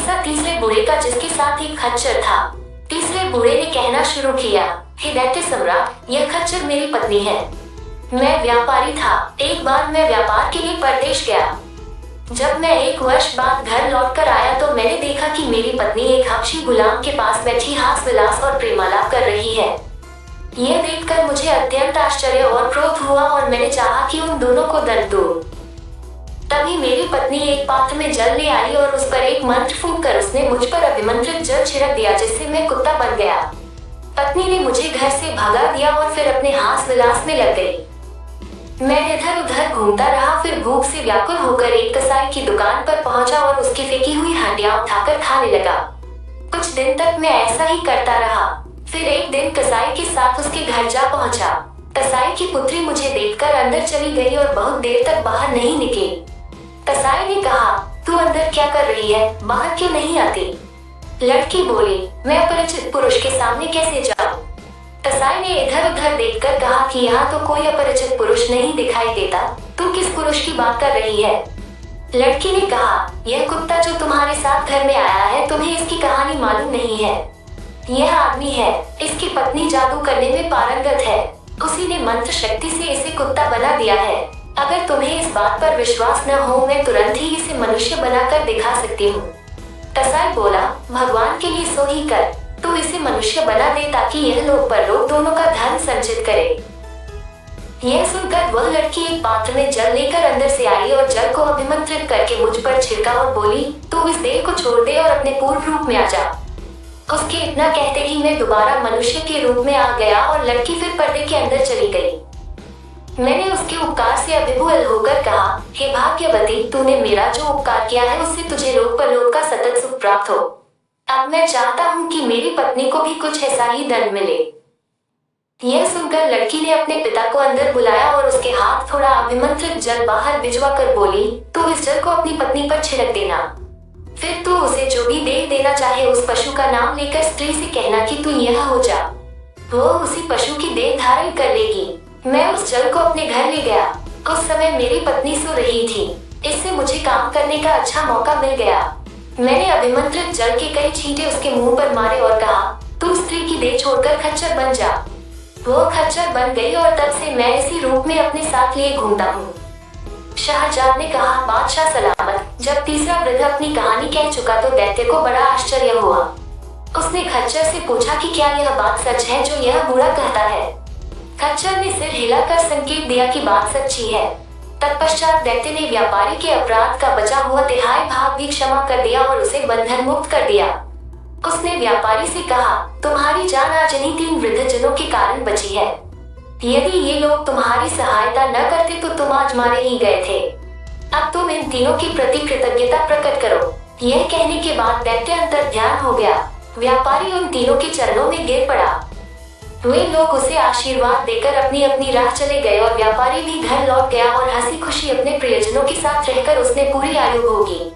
हिस्सा तीसरे बूढ़े का, जिसके साथ एक खच्चर था। तीसरे बूढ़े ने कहना शुरू किया, हे दैत्य सम्राट, यह खच्चर मेरी पत्नी है। मैं व्यापारी था। एक बार मैं व्यापार के लिए परदेश गया। जब मैं 1 वर्ष बाद घर लौटकर आया तो मैंने देखा कि मेरी पत्नी एक हबशी गुलाम के पास बैठी हास विलास और प्रेमालाप कर रही है। यह देखकर मुझे अत्यंत आश्चर्य और क्रोध हुआ और मैंने चाहा कि उन दोनों को दंड दूं। तभी मेरी पत्नी एक पात्र में जल ले आई और उस पर एक मंत्र फूंक कर उसने मुझ पर अभिमंत्रित जल छिड़क दिया, जिससे मैं कुत्ता बन गया। पत्नी ने मुझे घर से भगा दिया और फिर अपने हास विलास में लग गई। मैं इधर उधर घूमता रहा, फिर भूख से व्याकुल होकर एक कसाई की दुकान पर पहुंचा और उसकी फेंकी हुई हड्डियां उठाकर खाने लगा। कुछ दिन तक मैं ऐसा ही करता रहा। फिर एक दिन कसाई के साथ उसके घर जा पहुंचा। कसाई की पुत्री मुझे देखकर अंदर चली गई और बहुत देर तक बाहर नहीं निकली। कसाई ने कहा, तू अंदर क्या कर रही है, बाहर क्यों नहीं आती? लड़की बोली, मैं अपरिचित पुरुष के सामने कैसे जाऊं? कसाई ने इधर उधर देखकर कहा कि यहाँ तो कोई अपरिचित पुरुष नहीं दिखाई देता, तू किस पुरुष की बात कर रही है? लड़की ने कहा, यह कुत्ता जो तुम्हारे साथ घर में आया है, तुम्हें इसकी कहानी मालूम नहीं है। यह आदमी है, इसकी पत्नी जादू करने में पारंगत है। उसी ने मंत्र शक्ति से इसे कुत्ता बना दिया है। अगर तुम्हें इस बात पर विश्वास न हो, मैं तुरंत ही इसे मनुष्य बनाकर दिखा सकती हूँ। कसाई बोला, भगवान के लिए सो ही कर, तू इसे मनुष्य बना दे ताकि यह लोग परलोक दोनों का धन संचित करे। यह सुनकर वह लड़की एक पात्र में जल लेकर अंदर से आई और जल को अभिमंत्रित करके मुझ पर छिड़का और बोली, तू इस देह को छोड़ दे और अपने पूर्व रूप में आ जा। उसके इतना कहते ही मैं दोबारा मनुष्य के रूप में आ गया और लड़की फिर पर्दे के अंदर चली गई। मैंने उसके उपकार से अभिभूल होकर कहा, हे भाग्यवती, तूने मेरा जो उपकार किया है उससे तुझे लोक परलोक का सतत सुख प्राप्त हो। अब मैं चाहता हूँ कि मेरी पत्नी को भी कुछ ऐसा ही दंड मिले। यह सुनकर लड़की ने अपने पिता को अंदर बुलाया और उसके हाथ थोड़ा अभिमंत्रित जल बाहर भिजवा कर बोली, तू इस जल को अपनी पत्नी पर छिड़क देना। फिर तू उसे जो भी देह देना चाहे उस पशु का नाम लेकर स्त्री से कहना कि तू यह हो जा। वो उसी पशु की देह धारण कर लेगी। मैं उस जल को अपने घर ले गया। उस समय मेरी पत्नी सो रही थी। इससे मुझे काम करने का अच्छा मौका मिल गया। मैंने अभिमंत्रित जल के कई छींटे उसके मुंह पर मारे और कहा, तू स्त्री की देह छोड़कर खच्चर बन जा। वो खच्चर बन गई और तब से मैं इसी रूप में अपने साथ लिए घूमता हूँ। शाहजाद ने कहा, बादशाह सलामत। जब तीसरा वृद्ध अपनी कहानी कह चुका तो दैत्य को बड़ा आश्चर्य हुआ। उसने खच्चर से पूछा कि क्या यह बात सच है जो यह बूढ़ा कहता है? खच्चर ने सिर हिलाकर संकेत दिया कि बात सच्ची है। तत्पश्चात दैत्य ने व्यापारी के अपराध का बचा हुआ तिहाई भाग भी क्षमा कर दिया और उसे बंधन मुक्त कर दिया। उसने व्यापारी से कहा, तुम्हारी जान आज इन्हीं 3 वृद्धजनों के कारण बची है। यदि ये लोग तुम्हारी सहायता न करते तो तुम आज मारे ही गए थे। अब तुम इन तीनों के प्रति कृतज्ञता प्रकट करो। यह कहने के बाद दैत्य अंतर ध्यान हो गया। व्यापारी उन तीनों के चरणों में गिर पड़ा। वे लोग उसे आशीर्वाद देकर अपनी अपनी राह चले गए और व्यापारी भी घर लौट गया और हंसी खुशी अपने प्रियजनों के साथ रहकर उसने पूरी आयु भोगी।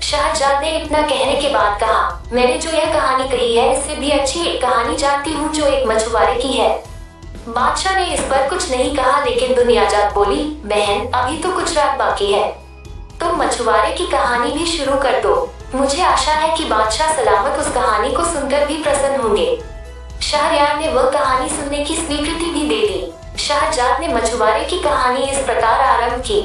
शाहजाद ने इतना कहने के बाद कहा, मैंने जो यह कहानी कही है इससे भी अच्छी एक कहानी जानती हूँ जो एक मछुआरे की है। बादशाह ने इस पर कुछ नहीं कहा, लेकिन दुनियाजात बोली, बहन अभी तो कुछ रात बाकी है, तुम मछुआरे की कहानी भी शुरू कर दो। मुझे आशा है कि बादशाह सलामत उस कहानी को सुनकर भी प्रसन्न होंगे। शहरयार ने वह कहानी सुनने की स्वीकृति भी दे दी। शाहजाद ने मछुआरे की कहानी इस प्रकार आरंभ की।